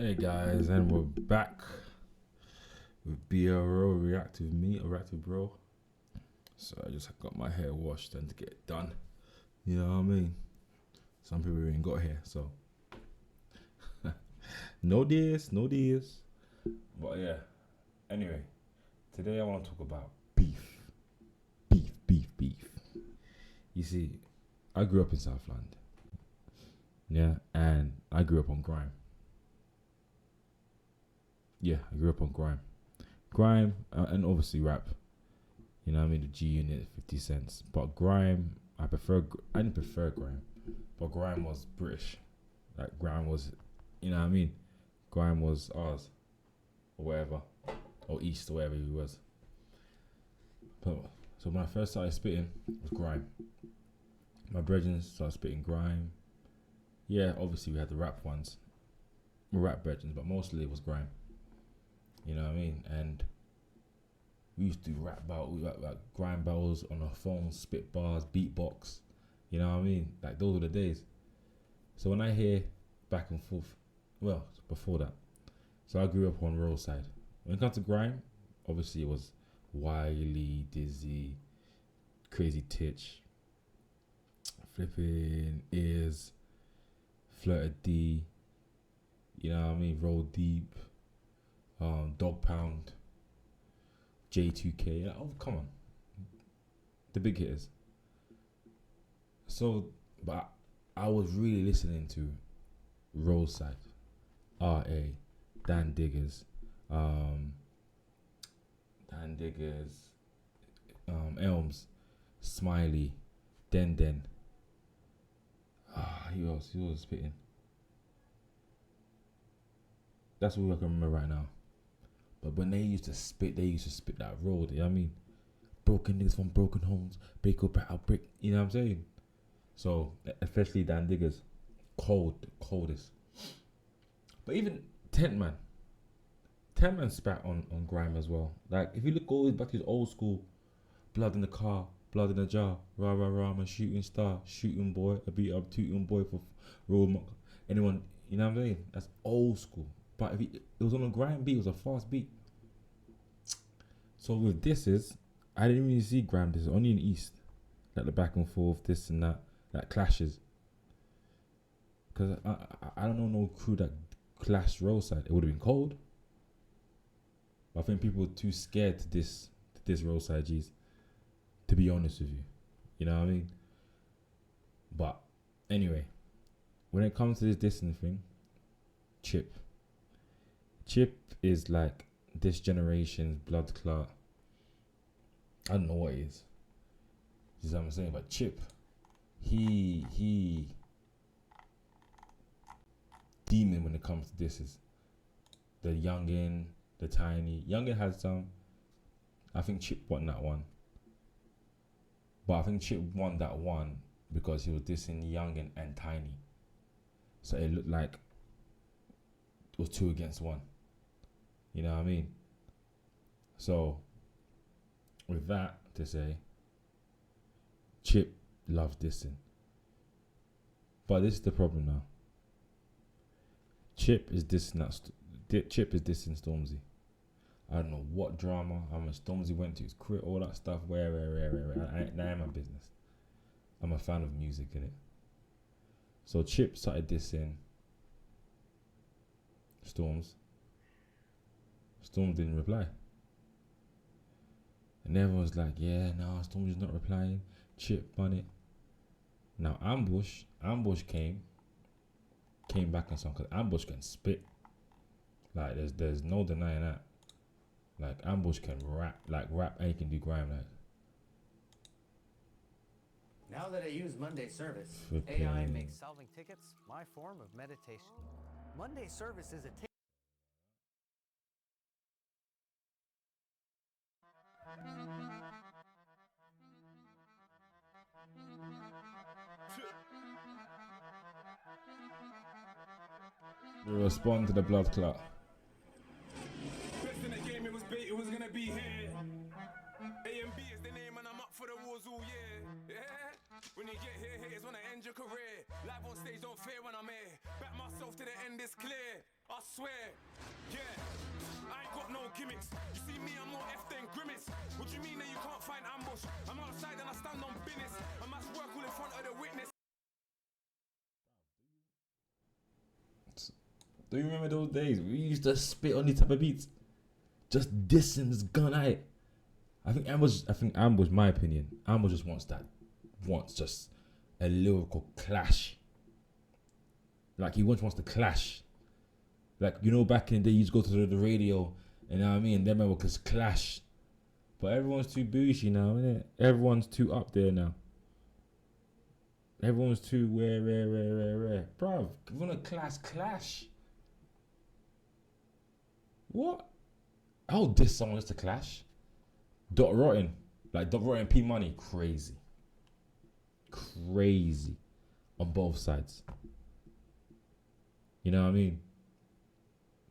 Hey guys, and we're back with BRO Reactive Me, or Reactive Bro. So I just got my hair washed and to get it done. You know what I mean? Some people ain't got hair, so no this, no this. But yeah. Anyway, today I want to talk about beef. Beef. You see, I grew up in South London. Yeah, and I grew up on grime. Yeah, I grew up on grime. Grime and obviously rap. You know what I mean? The G Unit, 50 cents. But grime, I didn't prefer grime. But grime was British. Like grime was, you know what I mean? Grime was ours. Or whatever. Or East, or whatever it was. But, so when I first started spitting, it was grime. My brethren started spitting grime. Yeah, obviously we had the rap ones. Rap brethren, but mostly it was grime. You know what I mean? And we used to do rap battles, like grime battles on our phones, spit bars, beatbox. You know what I mean? Like those were the days. So when I hear back and forth, well, before that, so I grew up on roadside. When it comes to grime, obviously it was Wiley, Dizzy, Crazy Titch, Flipping Ears, Flirted D. You know what I mean? Roll Deep, Dog Pound, J2K. Oh, come on. The big hitters. So, but I was really listening to Roadside, RA, Dan Diggers, Elms, Smiley, Den. Who else? Who was spitting? That's what I can remember right now. But when they used to spit that road, you know what I mean? Broken niggas from broken homes, break up, outbreak, you know what I'm saying? So, especially Dan Diggers, coldest. But even Tent Man spat on grime as well. Like, if you look always back to his old school, blood in the car, blood in the jar, rah rah rah, I'm a shooting star, shooting boy, I beat up tooting boy for road. Anyone, you know what I'm saying? That's old school. But if it was on a grime beat, it was a fast beat. So with I didn't really see grime disses, only in East. Like the back and forth, this and that, like clashes. Because I don't know no crew that clashed roadside. It would have been cold. But I think people were too scared to this roadside G's. To be honest with you. You know what I mean? But anyway, when it comes to this dissing thing, Chip is like this generation's blood clot. I don't know what it is. You know what I'm saying? But Chip, he demon when it comes to disses. The youngin, the tiny. Youngin had some. I think Chip won that one. But I think Chip won that one because he was dissing youngin and tiny. So it looked like it was 2 against 1. You know what I mean? So, with that to say, Chip loves dissing. But this is the problem now. Chip is dissing Stormzy. I don't know what drama, how much Stormzy went to his crib, all that stuff, where. That ain't my business. I'm a fan of music, innit? So Chip started dissing Storms didn't reply. And everyone was like, yeah, no, Stormzy's not replying. Chip on it. Now Ambush came back on something, because Ambush can spit. Like there's no denying that. Like Ambush can rap and he can do grime like. Now that I use Monday Service, Flipping. AI makes solving tickets my form of meditation. Monday Service is a ticket. We respond to the blood clot. Best in the game, it was bait, it was gonna be here. A and B is the name, and I'm up for the wars all year. Yeah? When you get here, haters wanna end your career. Live on stage, don't fear when I'm here. Back myself to the end, it's clear. Our swear. Yeah, I ain't got no gimmicks. You see me, I'm more F than grimace. What do you mean that you can't find ambush? I'm outside and I stand on business. I must work all in front of the witness. Do you remember those days? We used to spit on these type of beats. Just dissing this gun out. I think Ambush, my opinion, Ambush just wants just a lyrical clash. Like he wants to clash. Like, you know, back in the day, you used to go to the radio, and you know what I mean? Them men would just clash. But everyone's too bougie now, innit? Everyone's too up there now. Everyone's too rare. Bruv, if you want to clash. What? I'll diss someone just to clash. Dot Rotten. Like, Dot Rotten, P Money. Crazy. On both sides. You know what I mean?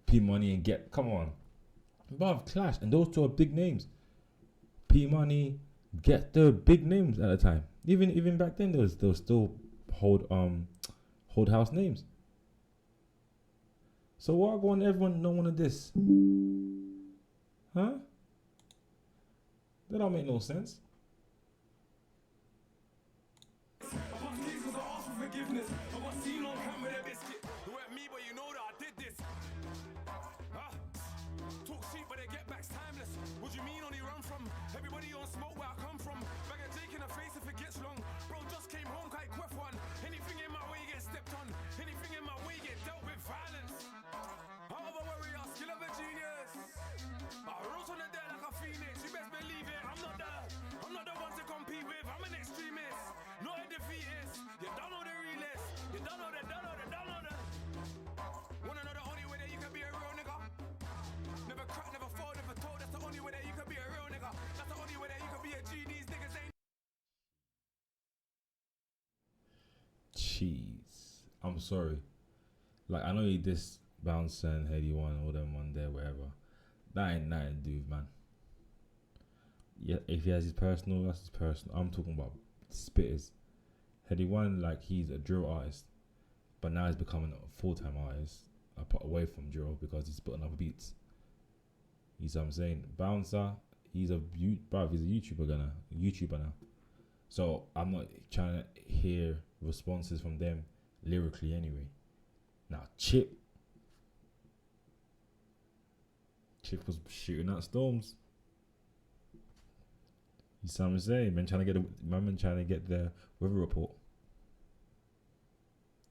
P Money and Get, come on, bruv, clash, and those two are big names. P Money, Get, the big names at the time. Even back then, there was still hold house names. So why go on everyone know one of this? Huh? That don't make no sense. Forgiveness. I was seen on camera with a biscuit. It weren't me, but you know that I did this. Talk cheap, but they get back's timeless. What do you mean only run from? Everybody on smoke where I come from. Bag of Jake in the face if it gets long. Bro just came home, quite quick one. Anything in my way get stepped on. Anything in my way get dealt with violence. How of a warrior, skill of a genius. I rose on the dead like a phoenix. You best believe it. I'm not the one to compete with. I'm an extremist, not a defeatist. You don't know the realist. You don't know the. Wanna know the only way that you can be a real nigga? Never crack, never fall, never told. That's the only way that you can be a real nigga. That's the only way that you can be a G. These niggas ain't. Jeez. I'm sorry. Like, I know you diss Bouncer and Heady One, all them one there, whatever. That ain't nothing to do, man. Yeah, if he has his personal, that's his personal. I'm talking about spitters. Heady One, like, he's a drill artist, but now he's becoming a full-time artist. I put away from drill because he's putting other beats. You see what I'm saying? Bouncer, he's a YouTuber now. So I'm not trying to hear responses from them lyrically anyway. Now Chip was shooting at Storms. You see what I'm saying? Man trying to get the weather report,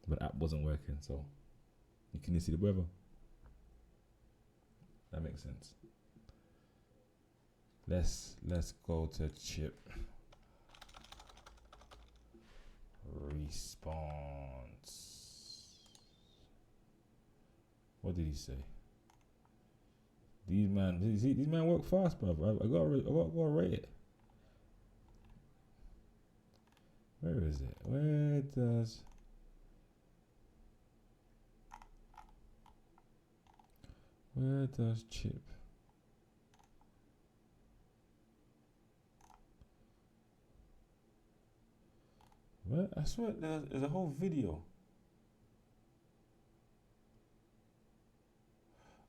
but the app wasn't working, so you couldn't see the weather. That makes sense. Let's go to Chip. Response. What did he say? These man work fast, bro. I gotta rate it. Where is it? Where does Chip? What? I swear there's a whole video.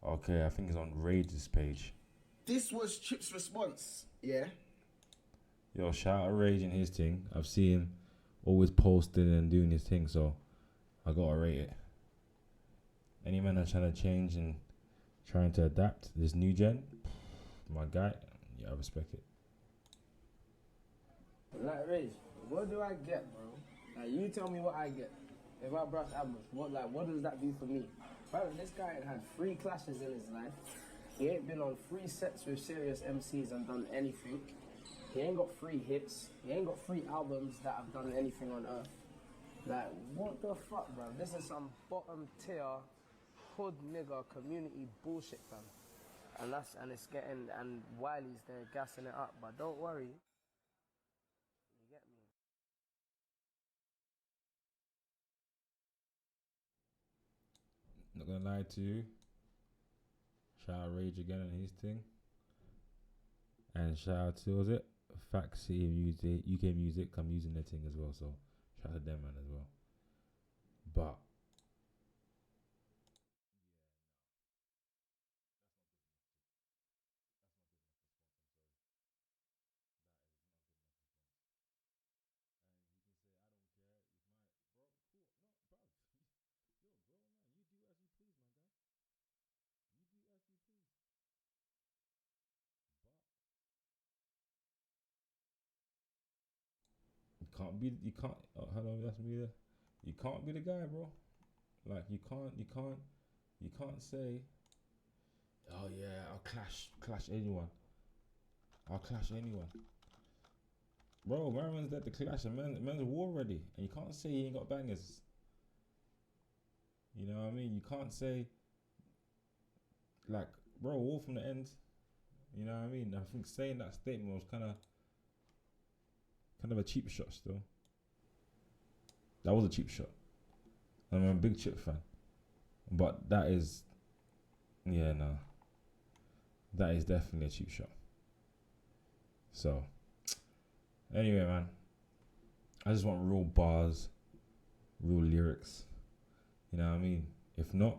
Okay, I think it's on Rage's page. This was Chip's response, yeah? Yo, shout out Rage and his thing. I've seen him always posting and doing his thing, so I gotta rate it. Any man that's trying to change and trying to adapt this new gen, my guy, yeah, I respect it. Like, Rage, what do I get, bro? Like, you tell me what I get. If I brush Ambush, what does that do for me? Bro, this guy had 3 clashes in his life. He ain't been on 3 sets with serious MCs and done anything. He ain't got 3 hits. He ain't got 3 albums that have done anything on earth. Like, what the fuck, bro? This is some bottom tier, hood nigga community bullshit, fam. And it's getting, and Wiley's there gassing it up, but don't worry. You get me? Not gonna lie to you. Shout out Rage again on his thing. And shout out to, was it? Fact City Music, UK Music, I'm using their thing as well, so shout out to them, man, as well. But You can't. Oh, hello, that's me there. You can't be the guy, bro. Like you can't say, oh yeah, I'll clash anyone. I'll clash anyone. Bro, man's at the clash and man's war ready. And you can't say he ain't got bangers. You know what I mean? You can't say, like, bro, war from the end. You know what I mean? I think saying that statement was kind of a cheap shot still. That was a cheap shot. I'm a big Chip fan. But that is, yeah, no. That is definitely a cheap shot. So, anyway, man. I just want real bars, real lyrics. You know what I mean? If not,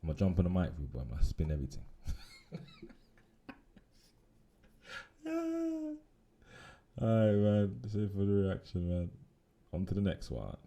I'm going to jump on the mic, but I'm going to spin everything. Alright, man. That's it for the reaction, man. On to the next one.